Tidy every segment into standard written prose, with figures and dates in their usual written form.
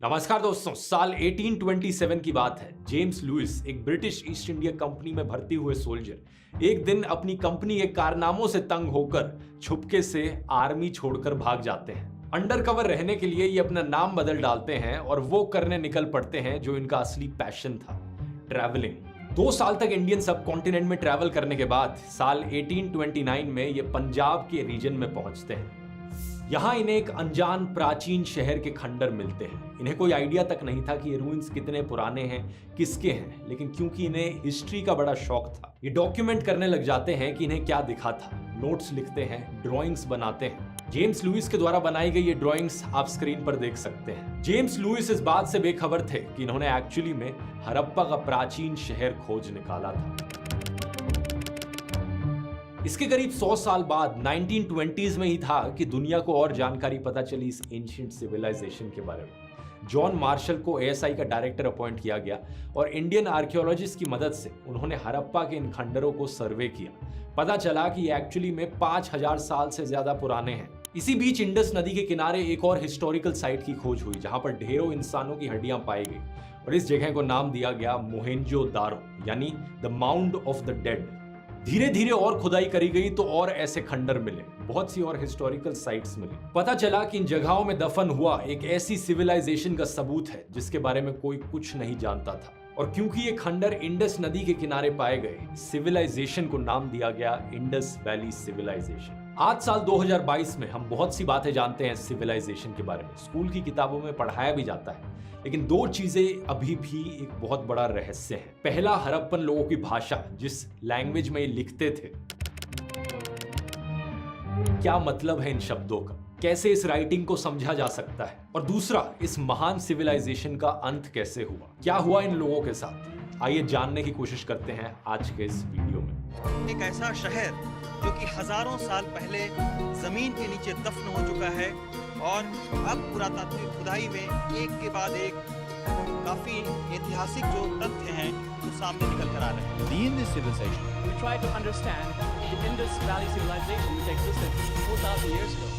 नमस्कार दोस्तों, साल 1827 की बात है। जेम्स लुइस, एक ब्रिटिश ईस्ट इंडिया कंपनी में भर्ती हुए सोल्जर, एक दिन अपनी कंपनी के कारनामों से तंग होकर छुपके से आर्मी छोड़कर भाग जाते हैं। अंडरकवर रहने के लिए ये अपना नाम बदल डालते हैं और वो करने निकल पड़ते हैं जो इनका असली पैशन था, ट्रैवलिंग। 2 साल तक इंडियन सब कॉन्टिनेंट में ट्रैवल करने के बाद साल 1829 में ये पंजाब के रीजन में पहुंचते हैं। यहाँ इन्हें एक अनजान प्राचीन शहर के खंडर मिलते हैं। इन्हें कोई आइडिया तक नहीं था कि ये रूइंस कितने पुराने हैं, किसके हैं, लेकिन क्योंकि इन्हें हिस्ट्री का बड़ा शौक था, ये डॉक्यूमेंट करने लग जाते हैं कि इन्हें क्या दिखा था। नोट्स लिखते हैं, ड्राइंग्स बनाते हैं। जेम्स लुइस के द्वारा बनाई गई ये ड्राइंग्स आप स्क्रीन पर देख सकते हैं। जेम्स लुइस इस बात से बेखबर थे कि इन्होंने एक्चुअली में हड़प्पा का प्राचीन शहर खोज निकाला था। इसके करीब 100 साल बाद 1920s में ही था कि दुनिया को और जानकारी पता चली इस एंशिएंट सिविलाइजेशन के बारे में। जॉन मार्शल को एएसआई का डायरेक्टर अपॉइंट किया गया और इंडियन आर्कियोलॉजिस्ट की मदद से उन्होंने हड़प्पा के इन खंडरों को सर्वे किया। पता चला कि ये एक्चुअली में 5000 साल से ज्यादा पुराने हैं। इसी बीच इंडस नदी के किनारे एक और हिस्टोरिकल साइट की खोज हुई, जहां पर ढेरों इंसानों की हड्डियां पाई गई और इस जगह को नाम दिया गया मोहेंजो-दारो, यानी the mound of the dead. धीरे धीरे और खुदाई करी गई तो और ऐसे खंडर मिले, बहुत सी और हिस्टोरिकल साइट्स मिली। पता चला कि इन जगहों में दफन हुआ एक ऐसी सिविलाइजेशन का सबूत है जिसके बारे में कोई कुछ नहीं जानता था। और क्योंकि ये खंडर इंडस नदी के किनारे पाए गए, सिविलाइजेशन को नाम दिया गया इंडस वैली सिविलाइजेशन। आज साल 2022 में हम बहुत सी बातें जानते हैं सिविलाइजेशन के बारे में, स्कूल की किताबों में पढ़ाया भी जाता है, लेकिन 2 चीजें अभी भी एक बहुत बड़ा रहस्य है। पहला, हड़प्पन लोगों की भाषा, जिस लैंग्वेज में ये लिखते थे। क्या मतलब है इन शब्दों का, कैसे इस राइटिंग को समझा जा सकता है। और दूसरा, इस महान सिविलाइजेशन का अंत कैसे हुआ, क्या हुआ इन लोगों के साथ। आइए जानने की कोशिश करते हैं आज के इस वीडियो में। एक ऐसा शहर जो कि हजारों साल पहले जमीन के नीचे दफन हो चुका है और अब पुरातात्विक खुदाई में एक के बाद एक काफी ऐतिहासिक जो तथ्य हैं वो सामने निकल कर आ रहे हैं। The Indus civilization. We try to understand the Indus Valley civilization which existed 4000 years ago.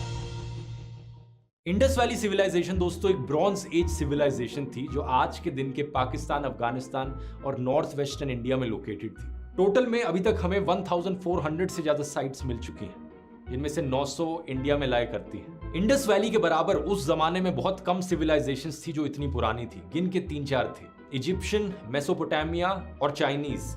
Indus valley civilisation दोस्तों एक ब्रॉन्ज एज सिविलाइजेशन थी जो आज के दिन के पाकिस्तान, अफगानिस्तान और नॉर्थ वेस्टर्न इंडिया में लोकेटेड थी। टोटल में अभी तक हमें 1400 से ज्यादा साइट्स मिल चुकी हैं, जिनमें से 900 इंडिया में लाया करती हैं। इंडस वैली के बराबर उस जमाने में बहुत कम सिविलाइजेशंस थी जो इतनी पुरानी थी। गिन के 3-4 थे, इजिप्शियन, मेसोपोटामिया और चाइनीज।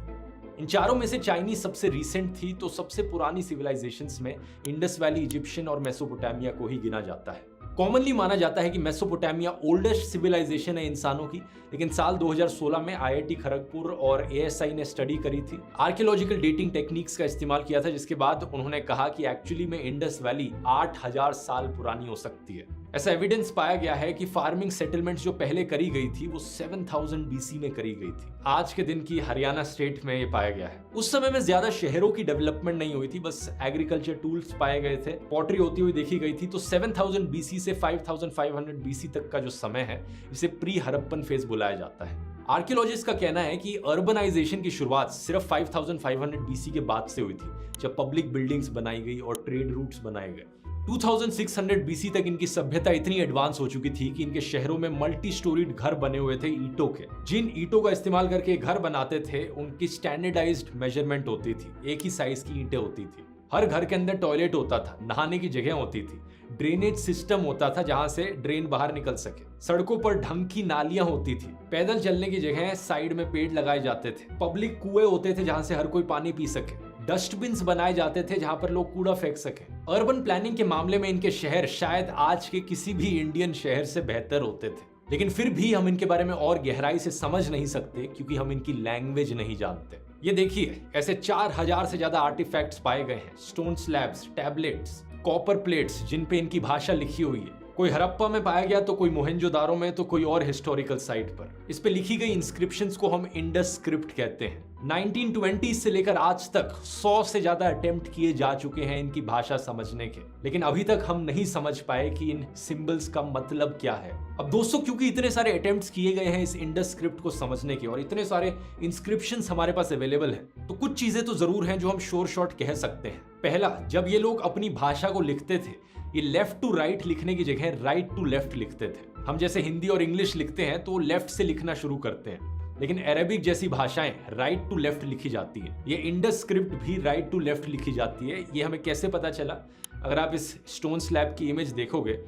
इन चारों में से चाइनीज सबसे रीसेंट थी, तो सबसे पुरानी सिविलाइजेशंस में इंडस वैली, इजिप्शियन और मेसोपोटामिया को ही गिना जाता है। कॉमनली माना जाता है कि मेसोपोटामिया ओल्डेस्ट सिविलाइजेशन है इंसानों की, लेकिन साल 2016 में आईआईटी खड़गपुर और एएसआई ने स्टडी करी थी, आर्कियोलॉजिकल डेटिंग टेक्निक्स का इस्तेमाल किया था, जिसके बाद उन्होंने कहा कि एक्चुअली में इंडस वैली 8000 साल पुरानी हो सकती है। ऐसा एविडेंस पाया गया है कि फार्मिंग सेटलमेंट्स जो पहले करी गई थी वो 7000 बीसी में करी गई थी। आज के दिन की हरियाणा स्टेट में ये पाया गया है। उस समय में ज्यादा शहरों की डेवलपमेंट नहीं हुई थी, बस एग्रीकल्चर टूल्स पाए गए थे, पॉटरी होती हुई देखी गई थी। तो 7000 बीसी से 5500 बीसी तक का जो समय है, इसे प्री हड़प्पन फेज बुलाया जाता है। आर्कियोलॉजिस्ट का कहना है कि अर्बनाइजेशन की शुरुआत सिर्फ 5500 बीसी के बाद से हुई थी, जब पब्लिक बिल्डिंग्स बनाई गई और ट्रेड रूट्स बनाए गए। 2600 बीसी तक इनकी सभ्यता इतनी एडवांस हो चुकी थी कि इनके शहरों में मल्टी स्टोरीड घर बने हुए थे ईंटों के। जिन ईंटों का इस्तेमाल करके घर बनाते थे, उनकी स्टैंडर्डाइज्ड मेजरमेंट होती थी, एक ही साइज की ईंटें होती थी। हर घर के अंदर टॉयलेट होता था, नहाने की जगह होती थी, ड्रेनेज सिस्टम होता था जहां से ड्रेन बाहर निकल सके, सड़कों पर ढंग की नालियां होती थी, पैदल चलने की जगह साइड में पेड़ लगाए जाते थे, पब्लिक कुएं होते थे जहां से हर कोई पानी पी सके, डस्टबिन्स बनाए जाते थे जहां पर लोग कूड़ा फेंक सके। अर्बन प्लानिंग के मामले में इनके शहर शायद आज के किसी भी इंडियन शहर से बेहतर होते थे, लेकिन फिर भी हम इनके बारे में और गहराई से समझ नहीं सकते क्योंकि हम इनकी लैंग्वेज नहीं जानते। ये देखिए, ऐसे 4000 से ज्यादा आर्टिफैक्ट्स पाए गए हैं, stone slabs, tablets, copper plates जिन पे इनकी भाषा लिखी हुई है। कोई हड़प्पा में पाया गया तो कोई मोहेंजो-दारो में, तो कोई और हिस्टोरिकल साइट पर। इस पे लिखी गई इंस्क्रिप्शंस को हम इंडस स्क्रिप्ट कहते हैं। 1920 से लेकर आज तक 100 से ज्यादा अटेम्प्ट किए जा चुके हैं इनकी भाषा समझने के, लेकिन अभी तक हम नहीं समझ पाए कि इन सिंबल्स का मतलब क्या है। अब दोस्तों, क्योंकि इतने सारे अटेम्प्ट्स किए गए हैं इस इंडस स्क्रिप्ट को समझने के और इतने सारे इंस्क्रिप्शंस हमारे पास अवेलेबल है, तो कुछ चीजें तो जरूर हैं जो हम श्योर शॉट कह सकते हैं। पहला, जब ये लोग अपनी भाषा को लिखते थे, ये लेफ्ट टू राइट लिखने की जगह राइट टू लेफ्ट लिखते थे। हम जैसे हिंदी और इंग्लिश लिखते हैं तो लेफ्ट से लिखना शुरू करते हैं, लेकिन अरेबिक जैसी भाषाएं राइट टू लेफ्ट लिखी जाती हैं। ये इंडस स्क्रिप्ट भी राइट टू लेफ्ट लिखी जाती है। ये हमें कैसे पता चला? अगर आप इस स्टोन स्लैब की इमेज देखोगे,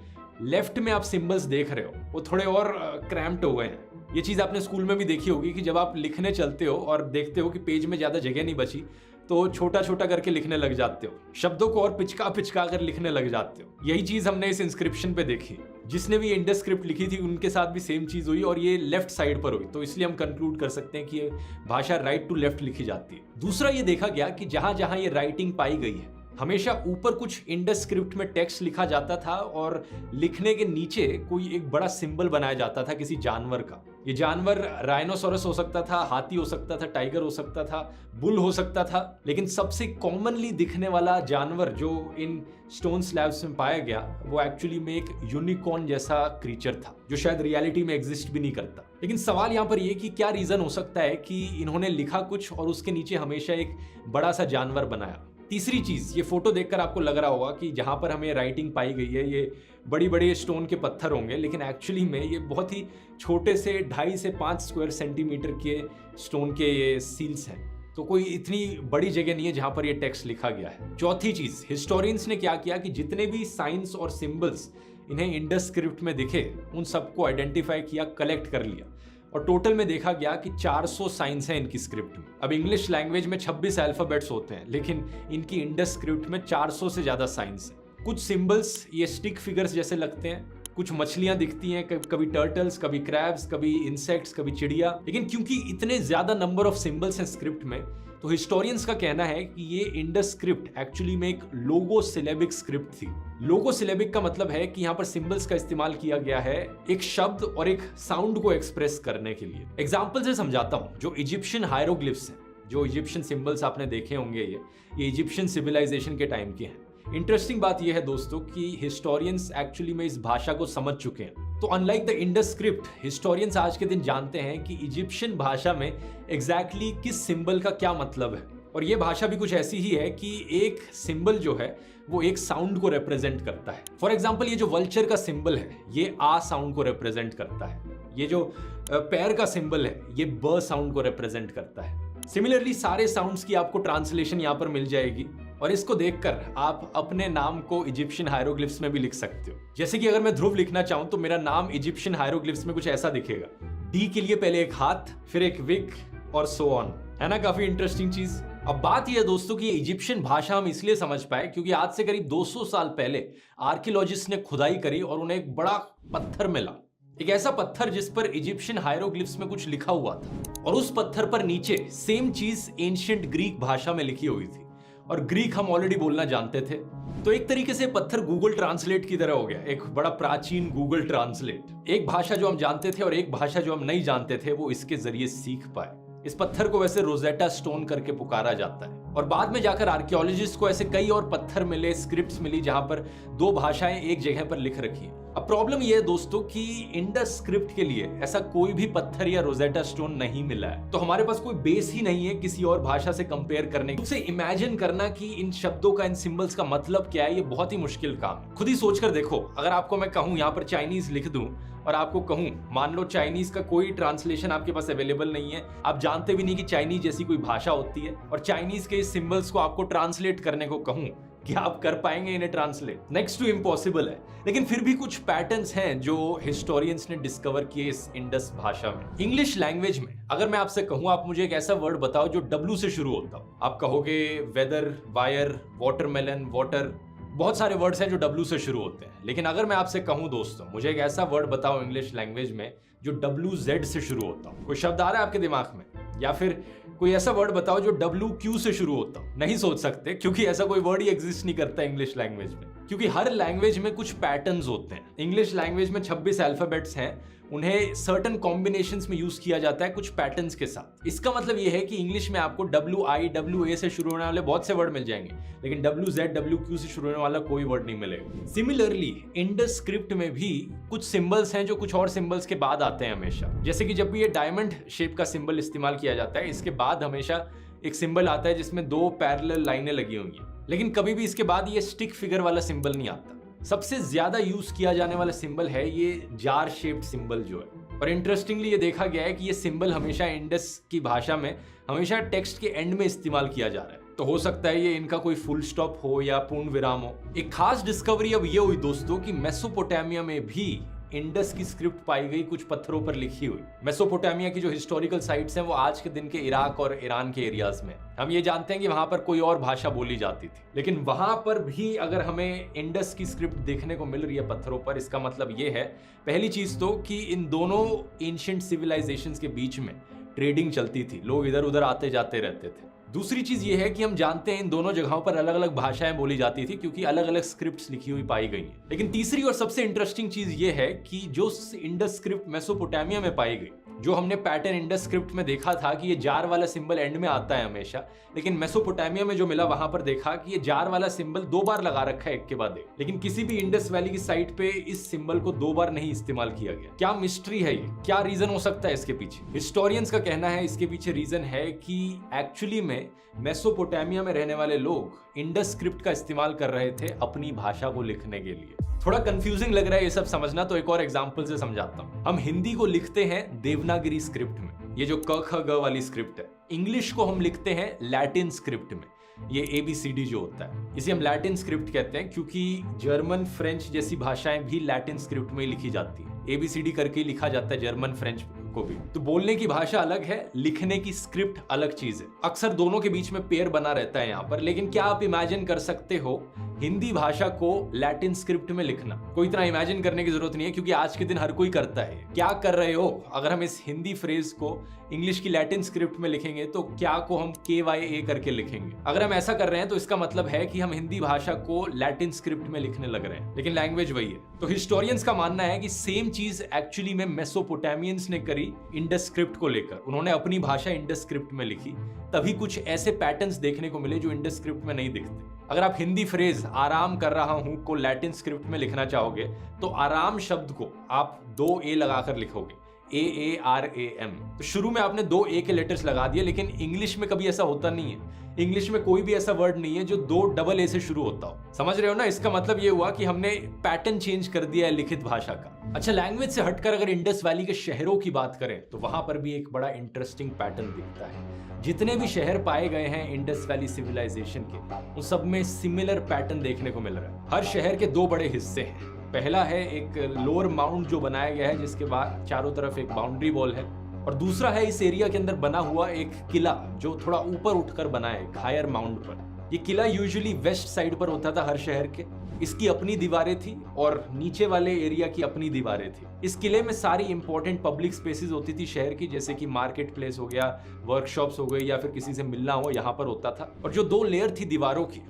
लेफ्ट में आप सिंबल्स देख रहे हो वो थोड़े और क्रैम्प्ड हो गए हैं। ये चीज़ आपने स्कूल में भी देखी होगी कि जब आप लिखने चलते हो और देखते हो कि पेज में ज़्यादा जगह नहीं बची तो छोटा छोटा करके लिखने लग जाते हो, शब्दों को और पिचका पिचका कर लिखने लग जाते हो। यही चीज़ हमने इस इंस्क्रिप्शन पे देखी। जिसने भी इंडस स्क्रिप्ट लिखी थी उनके साथ भी सेम चीज़ हुई और ये लेफ्ट साइड पर हुई, तो इसलिए हम कंक्लूड कर सकते हैं कि ये भाषा राइट टू लेफ्ट लिखी जाती है। दूसरा ये देखा गया कि जहां जहां ये राइटिंग पाई गई है, हमेशा ऊपर कुछ इंडस स्क्रिप्ट में टेक्स्ट लिखा जाता था और लिखने के नीचे कोई एक बड़ा सिंबल बनाया जाता था किसी जानवर का। ये जानवर राइनोसोरस हो सकता था, हाथी हो सकता था, टाइगर हो सकता था, बुल हो सकता था, लेकिन सबसे कॉमनली दिखने वाला जानवर जो इन स्टोन स्लैब्स में पाया गया वो एक्चुअली में एक यूनिकॉर्न जैसा क्रीचर था, जो शायद रियलिटी में एग्जिस्ट भी नहीं करता। लेकिन सवाल यहाँ पर यह कि क्या रीजन हो सकता है कि इन्होंने लिखा कुछ और उसके नीचे हमेशा एक बड़ा सा जानवर बनाया। तीसरी चीज, ये फोटो देखकर आपको लग रहा होगा कि जहां पर हमें राइटिंग पाई गई है ये बड़ी बड़ी स्टोन के पत्थर होंगे, लेकिन एक्चुअली में ये बहुत ही छोटे से 2.5 से 5 स्क्वायर सेंटीमीटर के स्टोन के ये सील्स हैं। तो कोई इतनी बड़ी जगह नहीं है जहां पर ये टेक्स्ट लिखा गया है। चौथी चीज, हिस्टोरियंस ने क्या किया कि जितने भी साइंस और सिंबल्स इन्हें इंडस स्क्रिप्ट में दिखे उन सबको आइडेंटिफाई किया, कलेक्ट कर लिया और टोटल में देखा गया कि 400 साइंस हैं इनकी स्क्रिप्ट में। अब इंग्लिश लैंग्वेज में 26 अल्फाबेट्स होते हैं, लेकिन इनकी इंडस स्क्रिप्ट में 400 से ज्यादा साइंस हैं। कुछ सिंबल्स ये स्टिक फिगर्स जैसे लगते हैं, कुछ मछलियां दिखती हैं, कभी टर्टल्स, कभी क्रैब्स, कभी इंसेक्ट्स, कभी चिड़िया। लेकिन क्योंकि इतने ज्यादा नंबर ऑफ सिंबल्स हैं स्क्रिप्ट में, तो हिस्टोरियंस का कहना है कि ये इंडस स्क्रिप्ट एक्चुअली में एक लोगो सिलेबिक स्क्रिप्ट थी। लोगो सिलेबिक का मतलब है कि यहाँ पर सिंबल्स का इस्तेमाल किया गया है एक शब्द और एक साउंड को एक्सप्रेस करने के लिए। एग्जाम्पल से समझाता हूँ। जो इजिप्शियन हायरोग्लिफ्स हैं, जो इजिप्शियन सिंबल्स आपने देखे होंगे, ये इजिप्शियन सिविलाइजेशन के टाइम के हैं। इंटरेस्टिंग बात यह है दोस्तों कि हिस्टोरियंस एक्चुअली में इस भाषा को समझ चुके हैं। तो unlike the Indus script, historians आज के दिन जानते हैं कि इजिप्शियन भाषा में एग्जैक्टली किस सिंबल का क्या मतलब है। और यह भाषा भी कुछ ऐसी ही है कि एक सिंबल जो है वो एक साउंड को रिप्रेजेंट करता है। फॉर एग्जाम्पल, ये जो वल्चर का सिंबल है ये आ साउंड को रिप्रेजेंट करता है। ये जो पैर का सिंबल है ये ब साउंड को रिप्रेजेंट करता है। सिमिलरली सारे साउंड्स की आपको ट्रांसलेशन यहाँ पर मिल जाएगी और इसको देखकर आप अपने नाम को इजिप्शियन हायरोग्लिफ्स में भी लिख सकते हो। जैसे कि अगर मैं ध्रुव लिखना चाहूं तो मेरा नाम इजिप्शियन हायरोग्लिफ्स में कुछ ऐसा दिखेगा। डी के लिए पहले एक हाथ, फिर एक विक और सो ऑन। है ना काफी इंटरेस्टिंग चीज। अब बात यह है दोस्तों कि इजिप्शियन भाषा हम इसलिए समझ पाए क्योंकि आज से करीब 200 साल पहले आर्कियोलॉजिस्ट ने खुदाई करी और उन्हें एक बड़ा पत्थर मिला। एक ऐसा पत्थर जिस पर इजिप्शियन हायरोग्लिफ्स में कुछ लिखा हुआ था और उस पत्थर पर नीचे सेम चीज एंशिएंट ग्रीक भाषा में लिखी हुई थी और ग्रीक हम ऑलरेडी बोलना जानते थे। तो एक तरीके से पत्थर गूगल ट्रांसलेट की तरह हो गया, एक बड़ा प्राचीन गूगल ट्रांसलेट। एक भाषा जो हम जानते थे और एक भाषा जो हम नहीं जानते थे वो इसके जरिए सीख पाए। इस पत्थर को वैसे रोजेटा स्टोन करके पुकारा जाता है और बाद में जाकर आर्कियोलॉजिस्ट को ऐसे कई और पत्थर मिले, स्क्रिप्ट्स मिली जहां पर 2 भाषाएं एक जगह पर लिख रखी है। अब प्रॉब्लम यह है दोस्तों कि इंडस स्क्रिप्ट के लिए ऐसा कोई भी पत्थर या रोजेटा स्टोन नहीं मिला है, तो हमारे पास कोई बेस ही नहीं है किसी और भाषा से कंपेयर करने। उसे इमेजिन करना कि इन शब्दों का, इन सिंबल्स का मतलब क्या है, ये बहुत ही मुश्किल काम है। खुद ही सोचकर देखो, अगर आपको मैं कहूं यहाँ पर चाइनीज लिख दूं और आपको कहूं, मान लो चाइनीज का कोई ट्रांसलेशन आपके पास अवेलेबल नहीं है, आप जानते भी नहीं कि चाइनीज जैसी कोई भाषा होती है, और चाइनीज के इस सिंबल्स को आपको ट्रांसलेट करने को कहूं, क्या आप कर पाएंगे इन्हें ट्रांसलेट? नेक्स्ट टू इम्पॉसिबल है। लेकिन फिर भी कुछ पैटर्न्स हैं जो हिस्टोरियंस ने डिस्कवर किए इस इंडस भाषा में। इंग्लिश लैंग्वेज में अगर मैं आपसे कहूं, आप मुझे एक ऐसा वर्ड बताओ जो W से शुरू होता हो। आप कहोगे वेदर, वायर, वाटरमेलन, वाटर, बहुत सारे वर्ड्स हैं जो W से शुरू होते हैं। लेकिन अगर मैं आपसे कहूं दोस्तों, मुझे एक ऐसा वर्ड बताओ इंग्लिश लैंग्वेज में जो WZ से शुरू होता हो। कोई शब्द आ रहा है आपके दिमाग में? या फिर कोई ऐसा वर्ड बताओ जो WQ से शुरू होता हो। नहीं सोच सकते क्योंकि ऐसा कोई वर्ड ही एग्जिस्ट नहीं करता इंग्लिश लैंग्वेज में, क्योंकि हर लैंग्वेज में कुछ पैटर्न्स होते हैं। इंग्लिश लैंग्वेज में 26 अल्फाबेट्स हैं, उन्हें सर्टेन कॉम्बिनेशंस में यूज किया जाता है कुछ पैटर्न्स के साथ। इसका मतलब यह है कि इंग्लिश में आपको WI, WA से शुरू होने वाले बहुत से वर्ड मिल जाएंगे, लेकिन WZ, WQ से शुरू होने वाला कोई वर्ड नहीं मिलेगा। सिमिलरली इंडस स्क्रिप्ट में भी कुछ सिंबल्स हैं जो कुछ और सिंबल्स के बाद आते हैं हमेशा। जैसे कि जब भी ये डायमंड शेप का सिंबल इस्तेमाल किया जाता है, इसके बाद हमेशा एक सिंबल आता है जिसमें 2 पैरेलल लाइनें लगी होंगी, लेकिन कभी भी इसके बाद ये स्टिक फिगर वाला सिंबल नहीं आता। सबसे ज्यादा यूज किया जाने वाला सिंबल है ये जार शेप्ड सिंबल जो है। और इंटरेस्टिंगली ये देखा गया है कि ये सिंबल हमेशा इंडस की भाषा में हमेशा टेक्स्ट के एंड में इस्तेमाल किया जा रहा है। तो हो सकता है ये इनका कोई फुल स्टॉप हो या पूर्ण विराम हो। एक खास डिस्कवरी अब ये हुई दोस्तों कि मेसोपोटामिया में भी इंडस की स्क्रिप्ट पाई गई कुछ पत्थरों पर लिखी हुई। मेसोपोटामिया की जो हिस्टोरिकल साइट्स हैं वो आज के दिन के इराक और ईरान के एरियाज में। हम ये जानते हैं कि वहां पर कोई और भाषा बोली जाती थी, लेकिन वहां पर भी अगर हमें इंडस की स्क्रिप्ट देखने को मिल रही है पत्थरों पर, इसका मतलब ये है पहली चीज तो कि इन दोनों एंशिएंट सिविलाइजेशंस के बीच में ट्रेडिंग चलती थी, लोग इधर उधर आते जाते रहते थे। दूसरी चीज ये है कि हम जानते हैं इन दोनों जगहों पर अलग अलग भाषाएं बोली जाती थी क्योंकि अलग अलग स्क्रिप्ट्स लिखी हुई पाई गई हैं। लेकिन तीसरी और सबसे इंटरेस्टिंग चीज ये है कि जो इंडस स्क्रिप्ट मेसोपोटामिया में पाई गई, जो हमने पैटर्न इंडस स्क्रिप्ट में देखा था कि ये जार वाला सिंबल एंड में आता है हमेशा, लेकिन मेसोपोटामिया में जो मिला वहां पर देखा कि ये जार वाला सिंबल 2 बार लगा रखा है एक के बाद एक, लेकिन किसी भी इंडस वैली की साइट पे इस सिंबल को 2 बार नहीं इस्तेमाल किया गया। क्या मिस्ट्री है ये, क्या रीजन हो सकता है इसके पीछे? हिस्टोरियंस का कहना है इसके पीछे रीजन है कि एक्चुअली में मेसोपोटामिया में रहने वाले लोग इंडस स्क्रिप्ट का इस्तेमाल कर रहे थे अपनी भाषा को लिखने के लिए। थोड़ा कंफ्यूजिंग लग रहा है ये सब समझना, तो एक और एग्जांपल से समझाता हूं। हम हिंदी को लिखते हैं देवनागरी स्क्रिप्ट में, ये जो क ख ग वाली स्क्रिप्ट है। इंग्लिश को हम लिखते हैं लैटिन स्क्रिप्ट में, ये ABCD जो होता है, इसे हम लैटिन स्क्रिप्ट कहते हैं क्योंकि जर्मन फ्रेंच जैसी भाषाएं भी लैटिन स्क्रिप्ट में ही लिखी जाती है। ABCD करके ही लिखा जाता है जर्मन फ्रेंच को भी। तो बोलने की भाषा अलग है, लिखने की स्क्रिप्ट अलग चीज है। अक्सर दोनों के बीच में पेयर बना रहता है यहाँ पर। लेकिन क्या आप इमेजिन कर सकते हो हिंदी भाषा को लैटिन स्क्रिप्ट में लिखना? कोई इतना इमेजिन करने की जरूरत नहीं है क्योंकि आज के दिन हर कोई करता है। क्या कर रहे हो? अगर हम इस हिंदी फ्रेज को इंग्लिश की लैटिन स्क्रिप्ट में लिखेंगे तो क्या को हम KYA करके लिखेंगे। अगर हम ऐसा कर रहे हैं तो इसका मतलब है कि हम हिंदी भाषा को लैटिन स्क्रिप्ट में लिखने लग रहे हैं, लेकिन लैंग्वेज वही है। तो हिस्टोरियंस का मानना है कि सेम चीज एक्चुअली में मेसोपोटामियंस ने करी इंडस स्क्रिप्ट को लेकर। उन्होंने अपनी भाषा इंडस स्क्रिप्ट में लिखी, तभी कुछ ऐसे पैटर्न्स देखने को मिले जो इंडस स्क्रिप्ट में नहीं दिखते। अगर आप हिंदी फ्रेज आराम कर रहा हूं को लैटिन स्क्रिप्ट में लिखना चाहोगे तो आराम शब्द को आप 2 A लगाकर लिखोगे, AARAM। तो शुरू में आपने 2 A के लेटर्स लगा दिए, लेकिन इंग्लिश में कभी ऐसा होता नहीं है। इंग्लिश में कोई भी ऐसा वर्ड नहीं है जो 2 डबल A से शुरू होता हो। समझ रहे हो ना? इसका मतलब ये हुआ कि हमने पैटर्न चेंज कर दिया है लिखित भाषा का। अच्छा, लैंग्वेज से हटकर अगर इंडस वैली के शहरों की बात करें तो वहां पर भी एक बड़ा इंटरेस्टिंग पैटर्न दिखता है। जितने भी शहर पाए गए हैं इंडस वैली सिविलाइजेशन के, उन सब में सिमिलर पैटर्न देखने को मिल रहा है। हर शहर के 2 बड़े हिस्से हैं। पहला है एक लोअर माउंट जो बनाया गया है, जिसके बाद चारों तरफ एक बाउंड्री वॉल है, और दूसरा है इस एरिया के अंदर बना हुआ एक किला जो थोड़ा ऊपर उठकर बना है, हायर माउंट पर। ये किला यूजुअली वेस्ट साइड पर होता था हर शहर के। इसकी अपनी दीवारें थी और नीचे वाले एरिया की अपनी दीवारें थी। इस किले में सारी इंपॉर्टेंट पब्लिक स्पेसेस होती थी शहर की, जैसे कि मार्केट प्लेस हो गया, वर्कशॉप्स हो गई, या फिर किसी से मिलना हो यहाँ पर होता था। और जो 2 लेयर थी दीवारों की,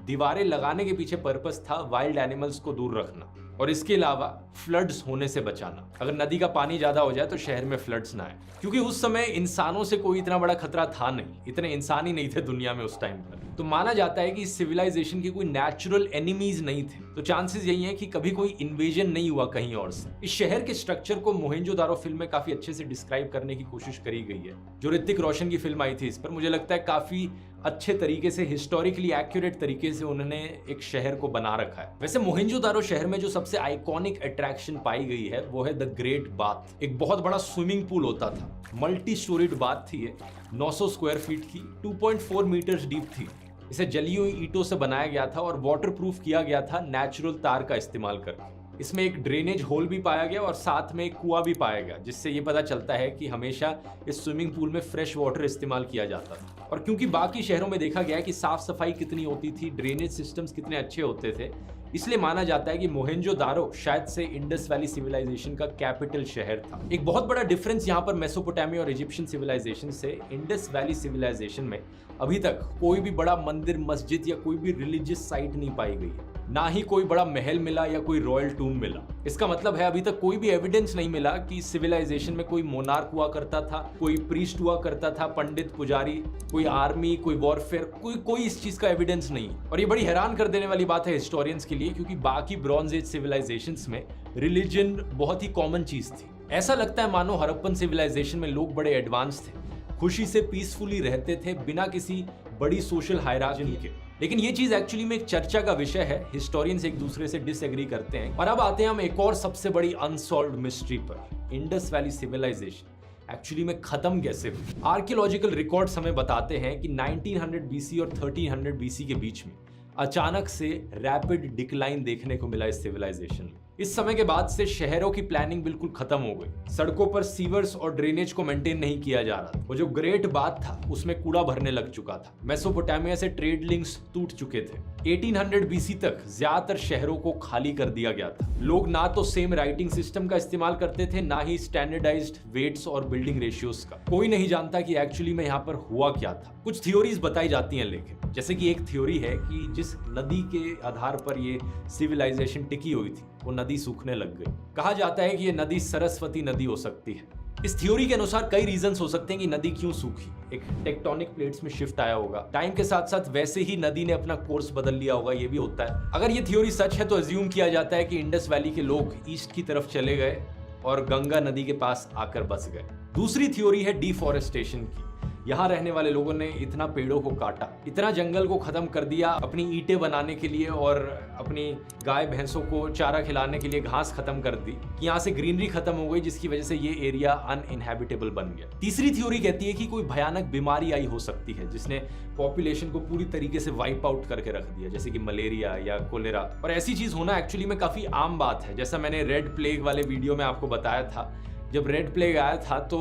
दीवारें लगाने के पीछे पर्पस था वाइल्ड एनिमल्स को दूर रखना और इसके अलावा फ्लड्स होने से बचाना। अगर नदी का पानी ज्यादा हो जाए तो शहर में फ्लड्स ना आए, क्योंकि उस समय इंसानों से कोई इतना बड़ा खतरा था नहीं, इतने इंसान ही नहीं थे दुनिया में उस टाइम पर। तो माना जाता है कि इस सिविलाइजेशन के कोई नेचुरल एनिमीज नहीं थे, तो चांसेस यही है कि कभी कोई इन्वेजन नहीं हुआ कहीं और से। इस शहर के स्ट्रक्चर को मोहेंजोदारो फिल्म में काफी अच्छे से डिस्क्राइब करने की कोशिश करी गई है। जो ऋतिक रोशन की फिल्म आई थी इस पर, मुझे लगता है काफी अच्छे तरीके से, हिस्टोरिकली एक्यूरेट तरीके से उन्होंने एक शहर को बना रखा है। वैसे मोहेंजोदारो शहर में जो सबसे आइकॉनिक अट्रैक्शन पाई गई है वो है द ग्रेट बाथ। एक बहुत बड़ा स्विमिंग पूल होता था, मल्टी स्टोरीड बाथ थी ये, 900 स्क्वायर फीट की, 2.4 मीटर्स डीप थी। इसे जली हुई ईंटों से बनाया गया था और वाटरप्रूफ किया गया था नेचुरल तार का इस्तेमाल करके। इसमें एक ड्रेनेज होल भी पाया गया और साथ में एक कुआं भी पाया गया, जिससे ये पता चलता है कि हमेशा इस स्विमिंग पूल में फ्रेश वाटर इस्तेमाल किया जाता था। और क्योंकि बाकी शहरों में देखा गया कि साफ सफाई कितनी होती थी, ड्रेनेज सिस्टम्स कितने अच्छे होते थे, इसलिए माना जाता है कि मोहेंजोदारो शायद से इंडस वैली सिविलाइजेशन का कैपिटल शहर था। एक बहुत बड़ा डिफरेंस यहाँ पर मेसोपोटामिया और इजिप्शियन सिविलाइजेशन से इंडस वैली सिविलाइजेशन में अभी तक कोई भी बड़ा मंदिर, मस्जिद या कोई भी रिलीजियस साइट नहीं पाई गई है, ना ही कोई बड़ा महल मिला या कोई रॉयल टूम मिला। इसका मतलब है अभी तक कोई भी एविडेंस नहीं मिला कि सिविलाइजेशन में कोई मोनार्क हुआ करता था, कोई प्रीस्ट हुआ करता था, पंडित, पुजारी, कोई आर्मी, कोई वॉरफेयर, कोई इस चीज का एविडेंस नहीं। और ये बड़ी हैरान कर देने वाली बात है हिस्टोरियंस के लिए, क्योंकि बाकी ब्रॉन्ज एज सिविलाइजेशंस में रिलीजन बहुत ही कॉमन चीज थी। ऐसा लगता है मानो हड़प्पन सिविलाइजेशन में लोग बड़े एडवांस थे, खुशी से पीसफुली रहते थे बिना किसी बड़ी सोशल हायरार्की के। लेकिन ये चीज एक्चुअली में एक चर्चा का विषय है, हिस्टोरियंस एक दूसरे से डिसएग्री करते हैं। और अब आते हैं हम एक और सबसे बड़ी अनसॉल्व्ड मिस्ट्री पर, इंडस वैली सिविलाइजेशन एक्चुअली में खत्म कैसे हुई। आर्कियोलॉजिकल रिकॉर्ड्स हमें बताते हैं कि 1900 बीसी और 1300 बीसी के बीच में अचानक से रैपिड डिक्लाइन देखने को मिला इस सिविलाइजेशन में। इस समय के बाद से शहरों की प्लानिंग बिल्कुल खत्म हो गई। सड़कों पर सीवर्स और ड्रेनेज को मेंटेन नहीं किया जा रहा था। वो जो ग्रेट बात था उसमें कूड़ा भरने लग चुका था। मेसोपोटामिया से ट्रेड लिंक्स टूट चुके थे। 1800 बीसी तक ज्यादातर शहरों को खाली कर दिया गया था। लोग ना तो सेम राइटिंग सिस्टम का इस्तेमाल करते थे, ना ही स्टैंडर्डाइज्ड वेट्स और बिल्डिंग रेशियोज का। कोई नहीं जानता कि एक्चुअली में यहाँ पर हुआ क्या था। कुछ थ्योरीज बताई जाती हैं, लेकिन जैसे कि एक थ्योरी है कि जिस नदी के आधार पर ये सिविलाइजेशन टिकी हुई थी वो नदी सूखने लग गई। कहा जाता है कि ये नदी सरस्वती नदी हो सकती है। इस थ्योरी के अनुसार कई रीजंस हो सकते हैं कि नदी क्यों सूखी। एक टेक्टोनिक प्लेट्स में शिफ्ट आया होगा, टाइम के साथ साथ वैसे ही नदी ने अपना कोर्स बदल लिया होगा, ये भी होता है। अगर ये थ्योरी सच है तो अज्यूम किया जाता है कि इंडस वैली के लोग ईस्ट की तरफ चले गए और गंगा नदी के पास आकर बस गए। दूसरी थ्योरी है डिफॉरेस्टेशन की। यहाँ रहने वाले लोगों ने इतना पेड़ों को काटा, इतना जंगल को खत्म कर दिया अपनी ईंटें बनाने के लिए और अपनी गाय भैंसों को चारा खिलाने के लिए घास खत्म कर दी कि यहाँ से ग्रीनरी खत्म हो गई, जिसकी वजह से ये एरिया अनइनहैबिटेबल बन गया। तीसरी थ्योरी कहती है कि कोई भयानक बीमारी आई हो सकती है जिसने पॉपुलेशन को पूरी तरीके से वाइप आउट करके रख दिया, जैसे कि मलेरिया या कोलेरा। और ऐसी चीज होना एक्चुअली में काफी आम बात है। जैसा मैंने रेड प्लेग वाले वीडियो में आपको बताया था, जब रेड प्लेग आया था तो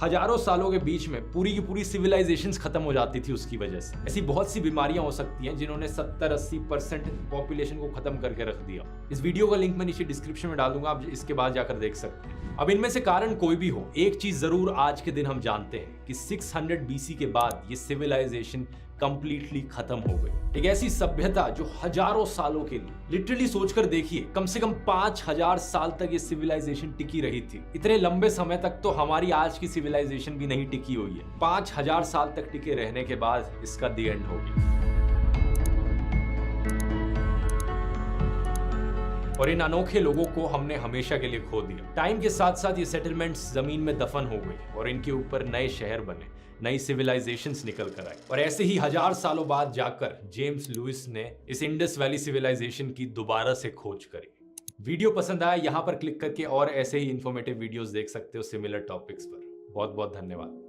हजारों सालों के बीच में पूरी की पूरी सिविलाइजेशंस खत्म हो जाती थी उसकी वजह से। ऐसी बहुत सी बीमारियां हो सकती हैं जिन्होंने 70-80% पॉपुलेशन को खत्म करके रख दिया। इस वीडियो का लिंक मैं नीचे डिस्क्रिप्शन में डाल दूंगा, आप इसके बाद जाकर देख सकते हैं। अब इनमें से कारण कोई भी हो, एक चीज जरूर आज के दिन हम जानते हैं कि 600 बीसी के बाद ये सिविलाइजेशन कंप्लीटली खत्म हो गई। एक ऐसी सभ्यता जो हजारों सालों के लिए, लिटरली सोचकर देखिए, कम से कम 5000 साल तक ये सिविलाइजेशन टिकी रही थी। इतने लंबे समय तक तो हमारी आज की सिविलाइजेशन भी नहीं टिकी हुई है। 5000 साल तक टिके रहने के बाद इसका द एंड हो गया। और इन अनोखे लोगों को हमने हमेशा के लिए खो दिया। टाइम के साथ साथ ये सेटलमेंट्स जमीन में दफन हो गई और इनके ऊपर नए शहर बने, नई सिविलाइजेशंस निकल कर आई। और ऐसे ही 1000 सालों बाद जाकर जेम्स लुइस ने इस इंडस वैली सिविलाइजेशन की दोबारा से खोज करी। वीडियो पसंद आया, यहां पर क्लिक करके और ऐसे ही इंफॉर्मेटिव वीडियोस देख सकते हो सिमिलर टॉपिक्स पर। बहुत बहुत धन्यवाद।